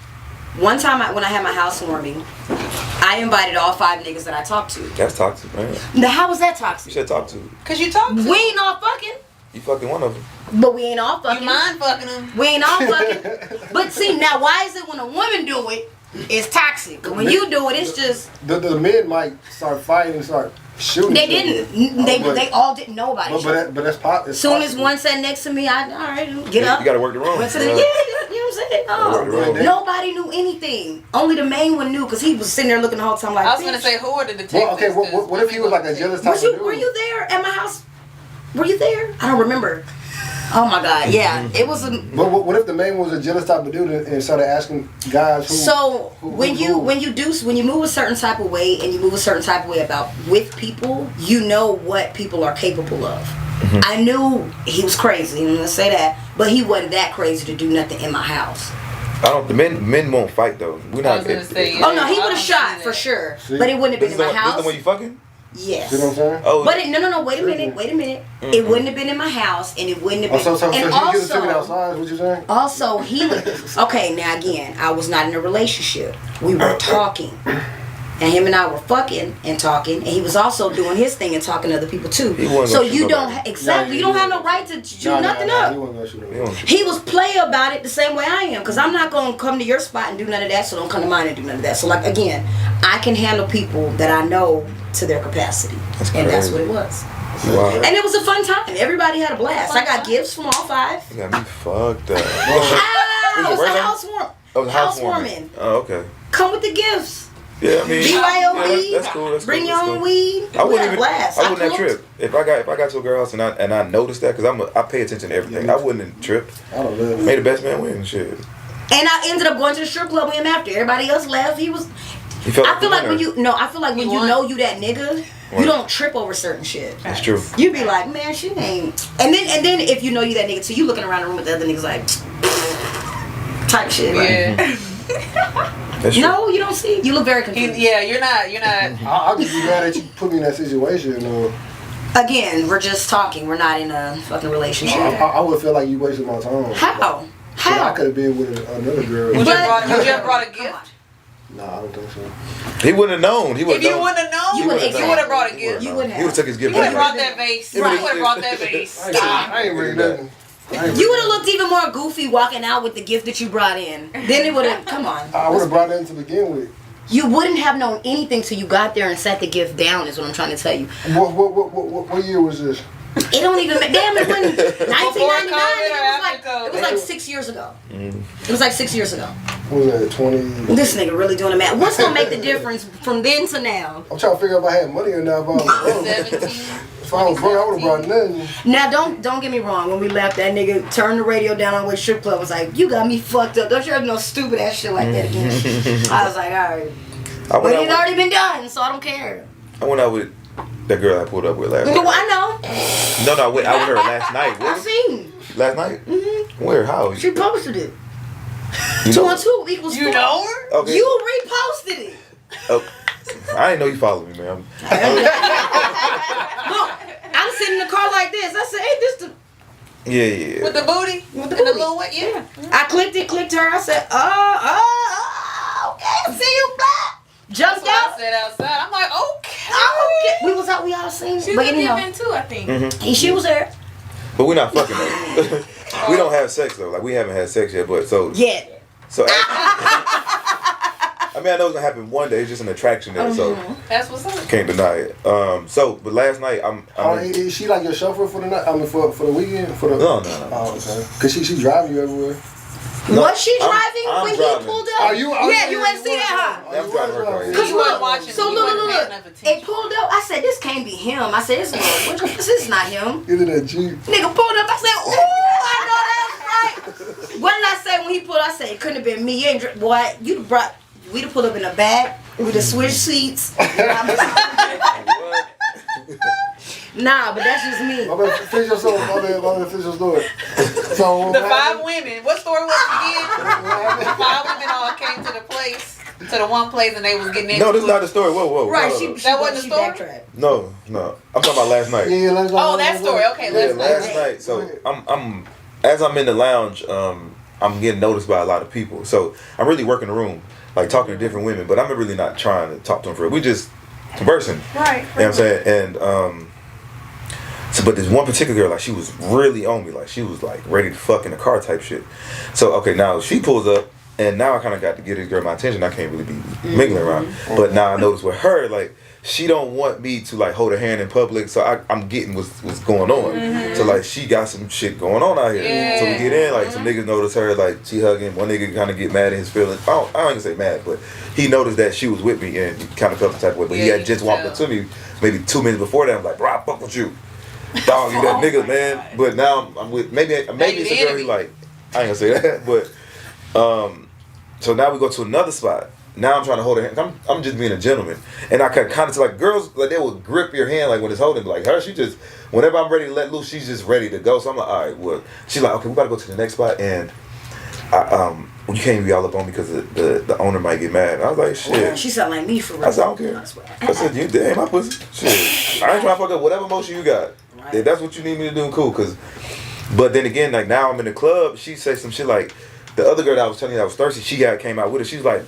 One time when I had my housewarming, I invited all 5 niggas that I talked to. That's toxic, man. Now, how was that You toxic? should talk to. Cause you talk to We ain't all fucking, You fucking one of them. but we ain't all fucking. you mind fucking them. We ain't all fucking. But see, now why is it when a woman do it, it's toxic? 'Cause when you do it, it's just The men might start fighting and start shooting. they each other. didn't. But- They all didn't know about it. But that's possible. As soon as one sat next to me, all right, get up. You gotta work the room. Went to the, you know what I'm saying? Right, right. No, nobody knew anything. Only the main one knew because he was sitting there looking the whole time like. I was gonna "Bitch, say, who are the detectives? Well, okay, what if he was like a jealous type of dude? were you there at my house? Were you there? I don't remember. Oh my God, yeah, it was a. But what if the man was a jealous type of dude and started asking guys who? So who- when you move a certain type of way and you move a certain type of way about with people, you know what people are capable of. I knew he was crazy, I'm gonna say that, but he wasn't that crazy to do nothing in my house. The men won't fight though. We're I not. was gonna say, Oh no, he I would don't have shot see for that. sure, See? but it wouldn't have This been is in my the house. one you fucking? Yes. See what I'm saying? Oh, But no, wait a minute. It wouldn't have been in my house, and it wouldn't have Oh, been. so and he could have took it also, outside. Is what you saying? also he okay. Now again, I was not in a relationship. We were talking, and him and I were fucking and talking, and he was also doing his thing and talking to other people too. He wasn't So gonna shoot you don't nobody. exactly. You don't have no right to shoot nothing He up. wasn't gonna shoot He him. don't shoot. He was play about it the same way I am, because I'm not gonna come to your spot and do none of that. So don't come to mine and do none of that. So like again, I can handle people that I know to their capacity, and that's crazy. what it was. Wow. And it was a fun time. Everybody had a blast. I got gifts from all 5. You got me fucked up. Ah, it was Where's a that? housewarming. Oh, the Housewarming. Oh, okay. Come with the gifts. Yeah, I mean, BYOB. that's cool. That's Bring cool. your that's own cool. weed. I We wouldn't had a even. blast. I wouldn't have cooked. tripped if I got to a girl house and I noticed that because I pay attention to everything. I wouldn't have tripped. I don't know. May the best man win. Shit. And I ended up going to the strip club with him after. Everybody else left. He was. He felt I feel the like when winner. I feel like when you won. know you that nigga, Right. you don't trip over certain shit. That's true. You be like, man, she ain't. And then if you know you that nigga too, you looking around the room with the other niggas like type shit. Right? Yeah. That's true. No, you don't see. You look very confused. Yeah, you're not. I'll just be mad that you put me in that situation. Again, we're just talking. We're not in a fucking relationship. I would feel like you wasted my time. How? I How? could have been with another girl. Would you But- have brought a gift? Nah, I don't think so. He wouldn't have known. He If would you have known. wouldn't have known, You would've- you would have brought a gift. You would He would have took his gift You would have back. brought that vase. Right. You would have brought that vase. I ain't really nothing. You would have looked even more goofy walking out with the gift that you brought in. Then it would have. Come on. I would have brought that in to begin with. You wouldn't have known anything till you got there and sat the gift down. Is what I'm trying to tell you. What year was this? It don't even damn it when 1999. COVID? It was like 6 years ago. It was like 6 years ago. What was that, 20? This nigga really doing the math. What's gonna make the difference from then to now? I'm trying to figure out if I had money or not. If I was broke, 17. if I was broke, I would have brought nothing. Now don't get me wrong. When we left, that nigga turned the radio down on which strip club was like, "You got me fucked up. Don't you have no stupid ass shit like that again." I was like, all right. But it had already been done, so I don't care. I went out with that girl I pulled up with last night. Well, I know. No, I went out with her last night. I seen. Last night? Mm-hmm. Where? How? She posted it. You 2 know? and 2 equals 4. You know her? Okay. You reposted it. Oh, I didn't know you followed me, man. Look, I'm sitting in the car like this. I said, "Hey, this the." Yeah. With the booty? With the And booty. little what? Yeah. I clicked her. I said, okay, see you back. Jumped That's what I out. said outside. I'm like, okay. Okay. We was out. We all seen it. She But was anyhow, giving too, I think. Mm-hmm. she was there. But we're not fucking though. We don't have sex though. Like we haven't had sex yet. But so. Yeah. So. I mean, I know it's gonna happen one day. It's just an attraction there. So That's what's up. can't deny it. But last night Is she like your chauffeur for the night? I mean, for the weekend? For the No. Oh, okay. Cause she driving you everywhere. No, Was she driving I'm when driving. he pulled up? Are you? Yeah, you ain't see that, huh? I'm driving her car. driving. Yeah. Cause You weren't look, watching. so You look, weren't paying look. enough It attention. pulled up. I said, this can't be him. I said, this is not him. Into that Jeep. Nigga pulled up. I said, ooh, I know that's right. What did I say when he pulled? I said, it couldn't have been me. You ain't boy, we'd have pulled up in a bag. We'd have switched seats. Nah, but that's just me. My bad, finish your story. My bad, finish your story. So, The 5 women. What story was it again? The 5 women all came to the place, to the one place, and they was getting into No, this is it. not the story. Whoa. Right, No, she That wasn't the story? backtracked. No. I'm talking about last night. Yeah, let's go. Oh, that story. Okay, Yeah, let's last night. So I'm as I'm in the lounge, I'm getting noticed by a lot of people. So I'm really working the room, like talking to different women, but I'm really not trying to talk to them for real. We just conversing. Right. You know what I'm saying? And but this one particular girl, like she was really on me, like she was like ready to fuck in the car type shit. So okay, now she pulls up, and now I kind of got to get this girl my attention. I can't really be mingling around, but now I notice with her, like she don't want me to like hold her hand in public, so I'm getting what's going on. So like she got some shit going on out here. Yeah. So we get in, like some niggas notice her, like she hugging. One nigga kind of get mad in his feelings. I don't even say mad, but he noticed that she was with me and kind of felt the type of way. But he Yeah, had you just can walked tell. up to me maybe 2 minutes before that. I'm like, bro, I fuck with you. Dog, you that nigga, man. But now I'm with maybe it's a girl enemy. he like. I ain't gonna say that, but so now we go to another spot. Now I'm trying to hold her hand. I'm just being a gentleman, and I can kind of like girls like they will grip your hand like when it's holding. Like her, she just whenever I'm ready to let loose, she's just ready to go. So I'm like, all right, well, she's like, okay, we gotta go to the next spot, and you can't be all up on me because the owner might get mad. And I was like, shit. She sound like me for real. I said, I don't care. I said, you ain't my pussy. Shit. I ain't trying to fuck up whatever motion you got. Right. If that's what you need me to do, cool. But then again, like now I'm in the club, she said some shit like, the other girl that I was telling you that was thirsty, she came out with her. She was like,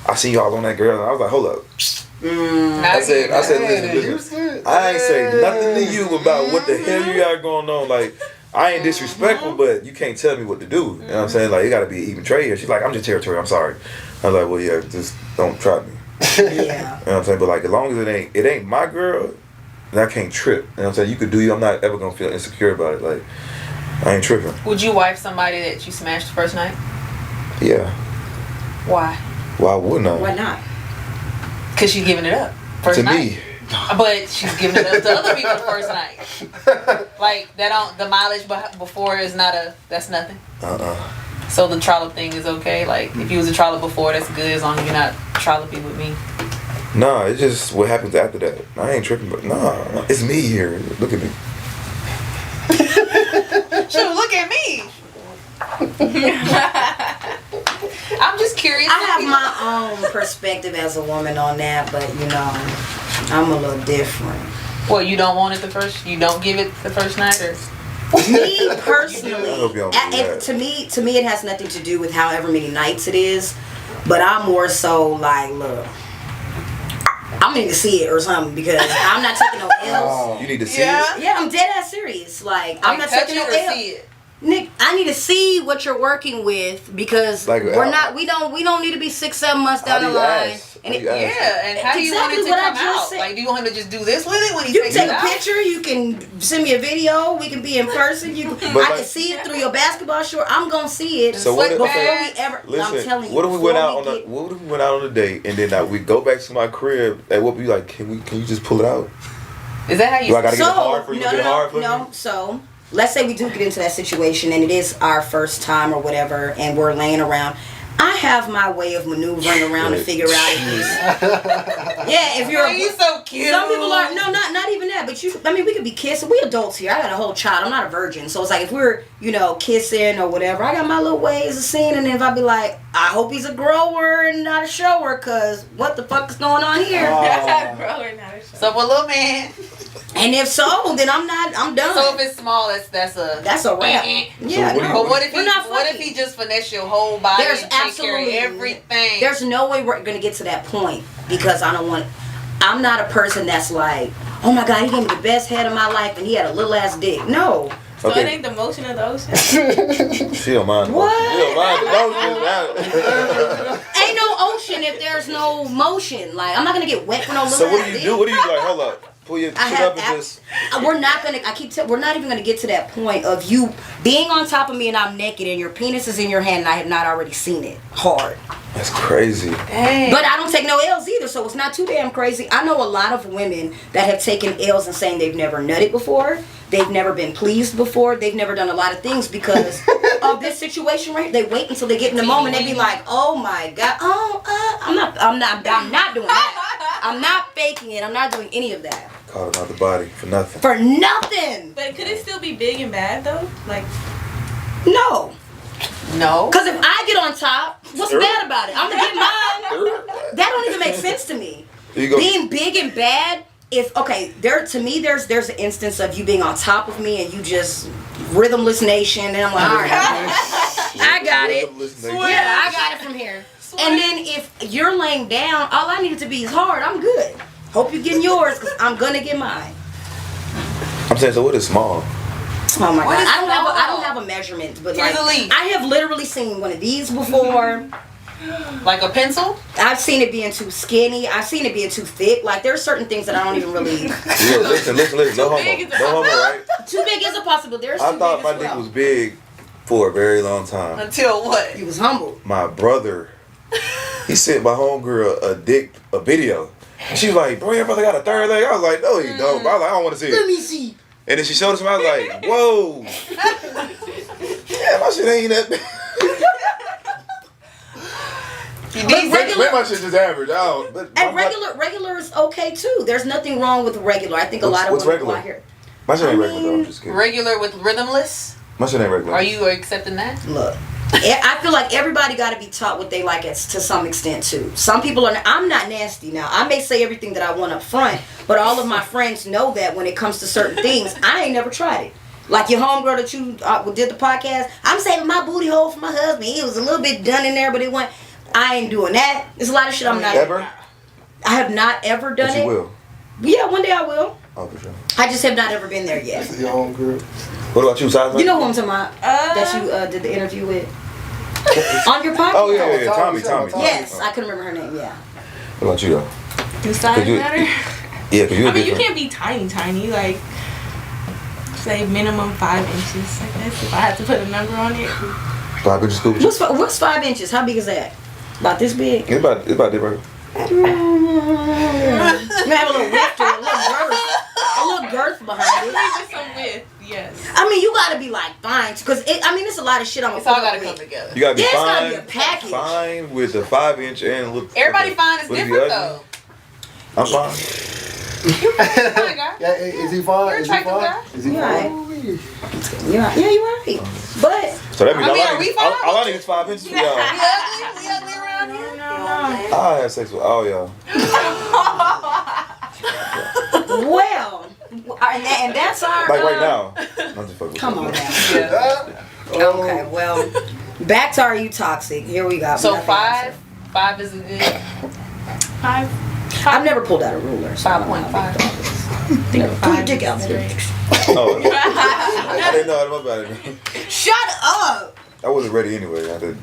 I seen y'all on that girl. And I was like, hold up. I said, listen. I ain't say nothing to you about what the hell you got going on. Like, I ain't disrespectful, but you can't tell me what to do. You know what I'm saying? Like, it got to be even trade here. She's like, I'm just territory. I'm sorry. I was like, well, yeah, just don't try me. Yeah. You know what I'm saying? But like, as long as it ain't my girl, then I can't trip. You know what I'm saying? You could do you. I'm not ever gonna feel insecure about it. Like, I ain't tripping. Would you wife somebody that you smashed the first night? Yeah. Why? Why wouldn't I? Why not? Because she's giving it up. First To night. me. But she's giving it up to other people the first night. Like, the mileage before is that's nothing. So the trollop thing is okay. Like, if you was a trollop before, that's good as long as you're not trolloping with me. Nah, it's just what happens after that. I ain't tripping, but nah, it's me here. Look at me. Shoot, look at me. I'm just curious. I have my own perspective as a woman on that, but I'm a little different. Well, you don't want it the first. You don't give it the first night, or Me personally, I hope you don't do that. to me, it has nothing to do with however many nights it is, but I'm more so like, look, I'm going to see it or something because I'm not taking no L's. You need to see Yeah. it. Yeah, I'm dead ass serious. Like I'm not touch taking it no or L's. see it. Nick, I need to see what you're working with because Like, we don't need to be 6-7 months down the line. And and how do you want it to Exactly what I come just out? said. Like, do you want him to just do this with it when he You takes can it take a out? picture. You can send me a video. We can be in person. I can see it through your basketball short. I'm gonna see it. So what if, before okay, we ever? listen, I'm telling you. what if we before went out get- what if we went out on a date and then we go back to my crib and what be like? Can you just pull it out? Is that how you? Do I gotta get it So hard for you? Get it hard for no. me? So let's say we do get into that situation and it is our first time or whatever, and we're laying around. I have my way of maneuvering around to figure out if he's. Yeah, if you're. He's so cute. Some people are not even that. But we could be kissing. We adults here. I got a whole child. I'm not a virgin, so it's like if we're kissing or whatever, I got my little ways of seeing. And then if I be like, I hope he's a grower and not a shower, cause what the fuck is going on here? So for little man. And if so, then I'm done. So if it's small, that's a wrap. Yeah. So no. But what if We're not what if fucking. he just finesse your whole body There's and take absolutely care of everything? There's no way we're gonna get to that point because I'm not a person that's like, oh my god, he gave me the best head of my life and he had a little ass dick. No. So Okay. it ain't the motion of the ocean. She don't mind. What? She don't mind. Ain't no ocean if there's no motion. Like I'm not gonna get wet for no little So what ass do you dick. do? What do you like? Hold up. Pull your I shit have up and just. we're not gonna. We're not even gonna get to that point of you being on top of me and I'm naked and your penis is in your hand and I have not already seen it hard. That's crazy. Dang. But I don't take no L's either, so it's not too damn crazy. I know a lot of women that have taken L's and saying they've never nutted before, they've never been pleased before, they've never done a lot of things because of this situation right here. They wait until they get in the moment. They be like, "Oh my god, I'm not doing that. I'm not faking it. I'm not doing any of that Caught him out the body for nothing. for nothing." But could it still be big and bad though? Like, No, no. because if I get on top, what's bad about it? I'm gonna get mine. That don't even make sense to me. You go. Being big and bad. There's an instance of you being on top of me and you just rhythmless nation and I'm like, all right, I got it. Yeah, I got it from here. And then if you're laying down, all I needed to be is hard. I'm good. Hope you're getting yours because I'm gonna get mine. I'm saying, so what is small? Oh my What god, is I don't have a measurement, but like Easily. I have literally seen one of these before. Like a pencil? I've seen it being too skinny. I've seen it being too thick. Like there's certain things that I don't even really. Yeah, listen. No homo. big is a No homo, right? Too big is a possibility. There's I too thought big my as dick well. was big for a very long time. Until what? He was humble. My brother, he sent my homegirl a video. And she was like, bro, your brother got a third leg? I was like, no, he don't. Bro. I was like, I don't want to see Let it. me see. And then she showed it to me. I was like, whoa. Yeah, my shit ain't that big. But Maybe regular, my shit just average. I don't. But and regular is okay too. There's nothing wrong with regular. I think a lot of What's women regular? out here. My shit ain't I regular though. I'm mean, just kidding. Regular with rhythmless? My shit ain't regular. Are you accepting that? Look, I feel like everybody got to be taught what they like to some extent too. Some people are. I'm not nasty now. I may say everything that I want up front, but all of my friends know that when it comes to certain things, I ain't never tried it. Like your homegirl that you did the podcast, I'm saving my booty hole for my husband. It was a little bit done in there, but it went. I ain't doing that. There's a lot of shit I'm not. Ever? I have not ever done But it. you will. Yeah, one day I will. Oh, for sure. I just have not ever been there yet. Your home girl. What about you, size? You know who I'm talking about? That you did the interview with on your podcast. Oh yeah. Tommy. Yes, I couldn't remember her name. Yeah. What about you though? do size you- matter? Yeah, cause you. I mean, you can't be tiny. Like, say minimum 5 inches. I guess if I had to put a number on it. 5 inches cool with you? What's 5 inches? How big is that? About this big? It's about this big. You have a little width to it, a little girth behind it. Maybe some width. Yes. I mean, you gotta be like fine, cause it's a lot of shit I'm gonna It's all put up gotta come with. together. You gotta be Yeah, it's gotta fine. be a package. Fine with the 5 inch and look. Everybody fine is would it be different ugly? though. I'm fine. Fine guy. Yeah, is he fine? You're Is he attractive fine? guy. Is he You fine? Yeah, you're right. But So that means I mean, all are we I fine? all I need is 5 inches for y'all. We ugly? We ugly around here? I have sex with all y'all. well, and that's our Like right now. I'm just fucking with Come you. on now. Yeah. Okay, well, back to Are You Toxic? Here we go. So Nothing else. 5 is a good 5. I've never pulled out a ruler. So 5.5. Never put your dick out there. Oh, I didn't know about it. Shut up. I wasn't ready anyway. I didn't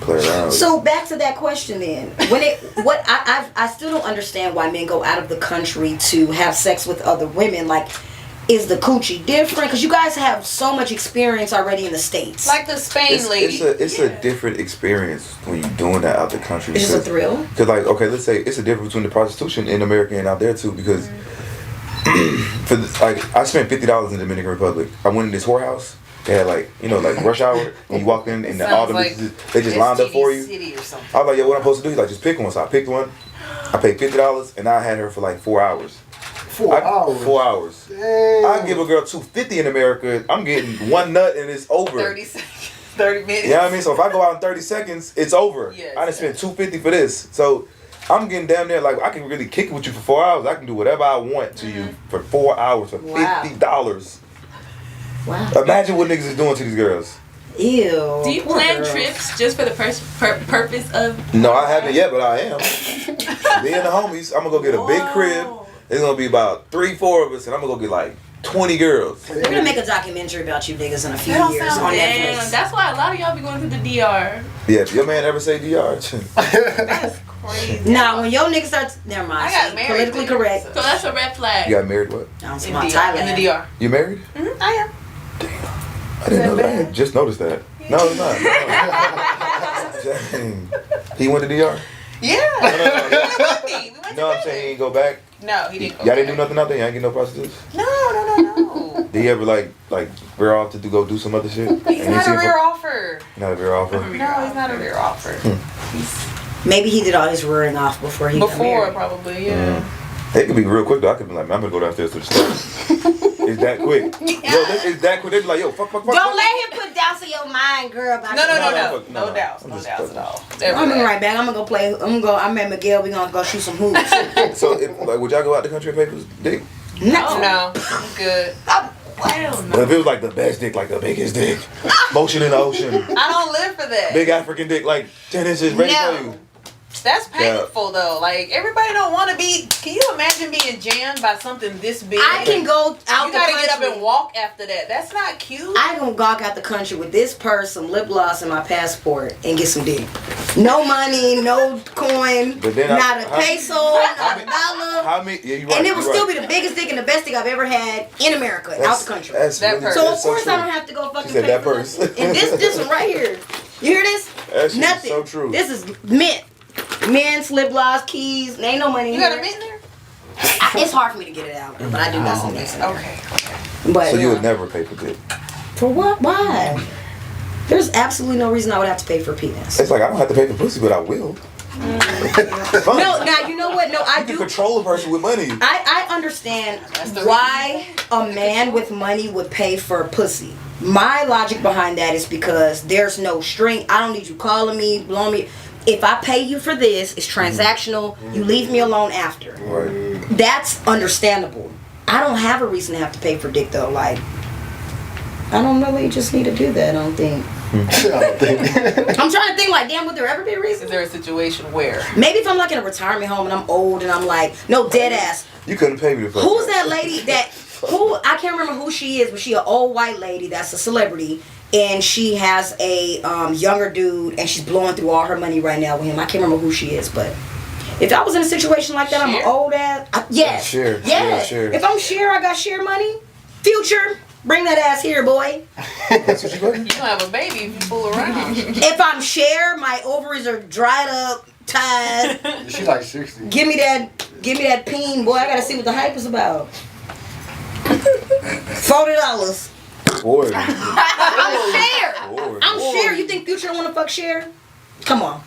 play around. So back to that question then. I still don't understand why men go out of the country to have sex with other women. Like, is the coochie different? Because you guys have so much experience already in the States. Like the Spain lady. It's a different experience when you're doing that out the country. It's just a thrill. Because like, okay, let's say it's a difference between the prostitution in America and out there too. Because I spent $50 in the Dominican Republic. I went in this whorehouse. They had like rush hour. And you walk in and all the bitches, they just lined up for you. City or something. I was like, yo, what I'm supposed to do? He's like, just pick one. So I picked one. I paid $50 and I had her for like 4 hours. 4 hours. 4 hours. Damn. I give a girl $250 in America. I'm getting one nut and it's over. 30 seconds. 30 minutes. You know what I mean? So if I go out in 30 seconds, it's over. Yes. I done spent $250 for this. So I'm getting down there like I can really kick it with you for 4 hours. I can do whatever I want to you for 4 hours for $50. Wow. Imagine what niggas is doing to these girls. Ew. Do you poor plan girls. trips just for the purpose of? No, I haven't yet, but I am. Me and the homies, I'm gonna go get a big crib. There's gonna be about 3-4 of us, and I'm gonna go get like 20 girls. They're gonna make a documentary about you niggas in a few That don't years sound on Damn, Netflix. that's why a lot of y'all be going to the DR. Yeah, if your man ever say DR, That's crazy. Nah, when your niggas start, never mind. I got See, married, politically too, correct. So that's a red flag. you got married what? I'm In smart the Thailand. In the DR. You married? Mm-hmm, I am. I didn't know that. I just noticed that. No, it's not. Dang. He went to DR? Yeah. We went No, I'm to saying he ain't go back. No, he didn't go Y'all didn't do back. nothing out there? Y'all ain't get no prostitutes? No. Did he ever like rear off to go do some other shit? He's And not you a see him rear offer. Not a rear offer? No, he's not a rear offer. Maybe he did all his rearing off before he got Before, married. probably, yeah. It could be real quick though. I could be like, man, I'm gonna go downstairs to the store. It's that quick. Yo, it's that quick. They be like, yo, fuck. Don't let him put doubts in your mind, girl. About No your- No doubts. I'm No just doubts at all. I'm gonna be right back. I'm gonna go play. I'm at Miguel. We gonna go shoot some hoops. So, would y'all go out the country and pay for this dick? No, I'm good. Hell no. But if it was like the best dick, like the biggest dick, motion in the ocean, I don't live for that. big African dick, like 10 inches, ready No. for you. That's painful though. Like everybody don't want to be. Can you imagine being jammed by something this big? I can go out You the gotta country. get up and walk after that. That's not cute. I can walk out the country with this purse, some lip gloss, and my passport, and get some dick. No money, no coin, But then not a peso, not a dollar. How many? Yeah, you right. And it would you still right. be the biggest dick and the best dick I've ever had in America, out That's- the country. That's That really, purse. So of that's course true. I don't have to go fucking She said pay that for purse. this. And this one right here. You hear this? That shit Nothing. is so true. This is mint. Mint, lip gloss, keys. There ain't no money. You in got a here. mint in there? It's hard for me to get it out, but I do got some mints in there. Okay. But So you would never pay for dick? for what? Why? There's absolutely no reason I would have to pay for penis. It's like I don't have to pay for pussy, but I will. It's fun. No, now you know what? No, I You can do. control a person with money. I understand the why a man with money would pay for pussy. My logic behind that is because there's no string. I don't need you calling me, blowing me. If I pay you for this, it's transactional. You leave me alone after. Right. That's understandable. I don't have a reason to have to pay for dick though. Like, I don't really just need to do that. I don't think. I'm trying to think like, damn, would there ever be a reason? Is there a situation where? Maybe if I'm like in a retirement home and I'm old and I'm like, no, dead ass. You couldn't pay me to fuck. Who's that lady I can't remember who she is, but she an old white lady that's a celebrity, and she has a younger dude, and she's blowing through all her money right now with him. I can't remember who she is, but if I was in a situation like that, I'm an Cher? old ass. Yes. Cher, Yes. Cher. If I'm Cher, I got Cher money. Future, bring that ass here, boy. That's what you got? You don't have a baby if you fool around. If I'm Cher, my ovaries are dried up, tied. She's like 60. Give me that peen, boy. I gotta see what the hype is about. $40. Boy. I'm Cher. Boy. I'm Cher. You think Future wanna fuck Cher? Come on.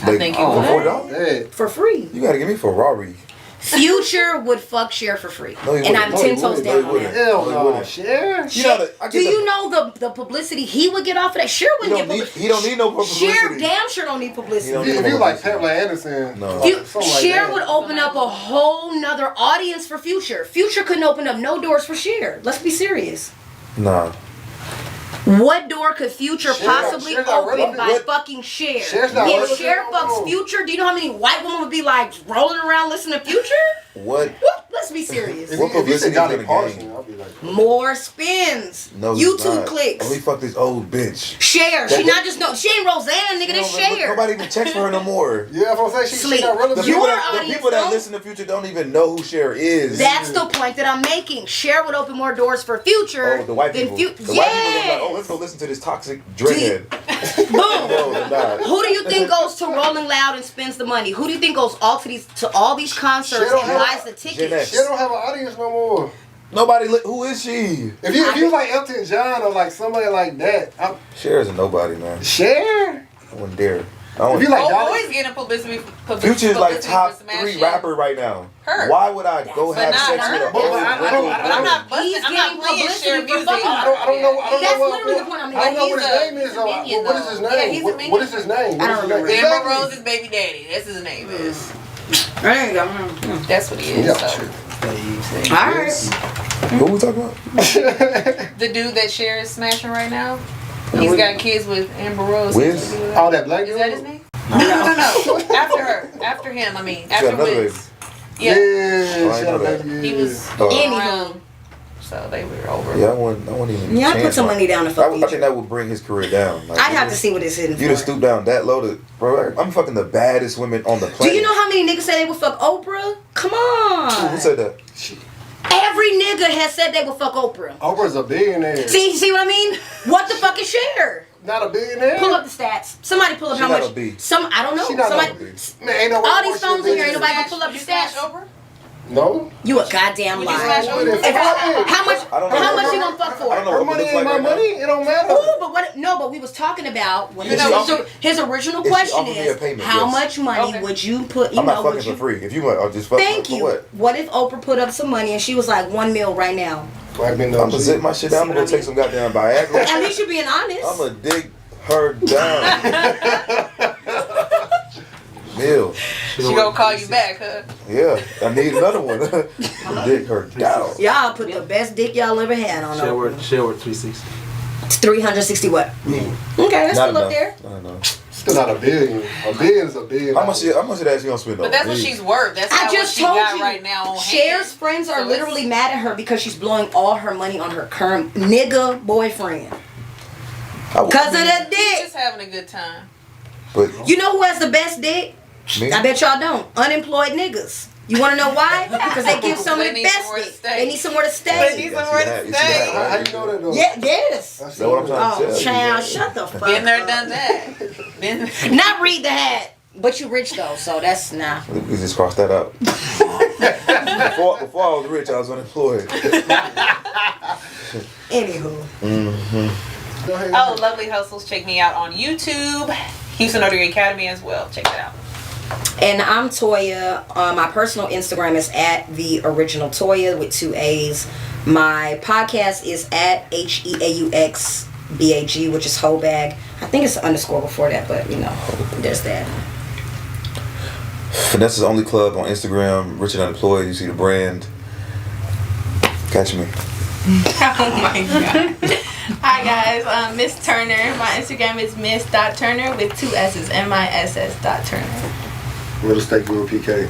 Like, think you for would. $40? Hey. For free. You gotta give me for robbery. Future would fuck Cher for free. No, he And wouldn't. I'm No, he 10 toes wouldn't. No, down he on wouldn't. that. Hell No, he no. wouldn't. Cher? You know, I get Do you know the publicity he would get off of that? Cher He wouldn't don't get need. publicity. He don't need no publicity. Cher damn sure don't need publicity. He don't If you like Pamela Anderson, No. something like Cher that. would open up a whole nother audience for Future. Future couldn't open up no doors for Cher. Let's be serious. Nah. What door could Future Cher- possibly Cher's not open relevant. by What? fucking Cher? Cher's not If relevant. Cher fucks Future, do you know how many white women would be like rolling around listening to Future? What? What? let's be serious. What If he said publicity Dolly is in the Parton, game? I'll be like, More spins. No, he's YouTube not. clicks. Oh, he fucked this old bitch. Share. She not just no. She ain't Roseanne, nigga. This Share. Nobody even checks for her no more. yeah, that's what I'm saying. Sleep. She not relevant. Your The audience people that don't. listen to Future don't even know who Cher is. That's the point that I'm making. Share would open more doors for Future. Oh, the white than people. The white people Yes. are like, oh, let's go listen to this toxic dreadhead. Boom. No, they're not. Who do you think goes to Rolling Loud and spends the money? Who do you think goes to all these concerts Shit don't and have- buys the Gen tickets? X. She don't have an audience no more. Nobody. Who is she? If you like Elton John or like somebody like that, Cher is a nobody, man. Share. I wouldn't dare. If you like Oh, Dolly, boys getting publicity. Future is like top for 3 smashing rapper right now. her. Why would I go But have not sex her. with a But old I don't- wrinkled I But I'm not woman? busting. He's I'm getting not playing publicity Cher for music. fucking I don't know. I don't That's know what. literally the point I'm I don't know making. what his name is. He's a minion, What is his though. name? Yeah, he's a minion. What is his name? I don't remember. Amber Exactly. Rose's baby daddy. That's his name is. There you go. That's what he is. Yeah, so. true. All right. Who we talking about? The dude that Cher is smashing right now, he's got kids with Amber Rose. Wiz? Oh, that black Is dude? that his name? No. After her. After him, I mean. She got After another baby. Wiz. Yeah, Yeah. Oh, I she know had a that. baby. He was Oh. going Anywho. around. So they were over. Yeah, I wouldn't even. Yeah, I'd put chance some on- money down to I fuck think Future. that would bring his career down. Like, I'd have to see what it's hitting You to for. stoop down that low to, bro. I'm fucking the baddest women on the Do planet. you know how many niggas say they would fuck Oprah? Come on. Who said that? Every nigga has said they would fuck Oprah. Oprah's a billionaire. See what I mean? What the fuck is Cher? Not a billionaire. Pull up the stats. Somebody pull up She how not much. a B. I don't know. She not Somebody. a B. Man, ain't no way All more these she phones in here, ain't a nobody billionaire. gonna pull up Would the you smash stats. Oprah? No. You a goddamn Would you liar. smash Oprah? If I- How much? I don't know. How much you gonna fuck for? I don't know. Her what money looks ain't like my right now. money. It don't matter. Ooh, but what? No, but we was talking about when If she offered- his original if she question offered me a is payment, how yes. much money Okay. would you put? You I'm know, not would fucking you? for free. If you want, I'll just fuck Thank for you. what? What if Oprah put up some money and she was like 1 mil right now? I've been I'm gonna zip my shit down. I'm gonna go take some goddamn Viagra. At least you're being honest. I'm gonna dig her down. Bill. She gonna call you back, huh? Yeah, I need another one. Dig her down. Y'all put the best dick y'all ever had on Oprah. Share worth 360. 360 what? Okay, that's Not still up enough. there. I know. Still not a billion. A billion is a billion. How much of that she gonna spend on? But that's what me? she's worth. That's I not just what she told got you. right now on Cher's hand. friends are So literally it's- mad at her because she's blowing all her money on her current nigga boyfriend. Because of the She's dick. just having a good time. But You know who has the best dick? me, I bet y'all don't. Unemployed niggas. You want to know why? Because they give some of They the need best somewhere to dick. stay. They need somewhere to They stay. need Yes, somewhere you have- to you should stay. have. How you know that though? Yeah, yes. That's That's what I'm trying to Oh, tell you. child, shut the fuck Been there, up. done that. Been Not read the hat, but you rich though, so that's nah. we just crossed that out. before I was rich, I was unemployed. Anywho. Oh, Lovely Hustles. Check me out on YouTube. Houston Notary Academy as well. Check that out. And I'm Toya. My personal Instagram is at the original Toya with 2 A's. My podcast is at HEAUXBAG, which is Hobag. I think it's an underscore before that, but you know, there's that. Finesse's only club on Instagram. Rich and Unemployed. You see the brand. Catch me. Oh my god. Hi guys, Miss Turner. My Instagram is miss.turner with 2 S's. MISS.Turner. Real estate guru PK.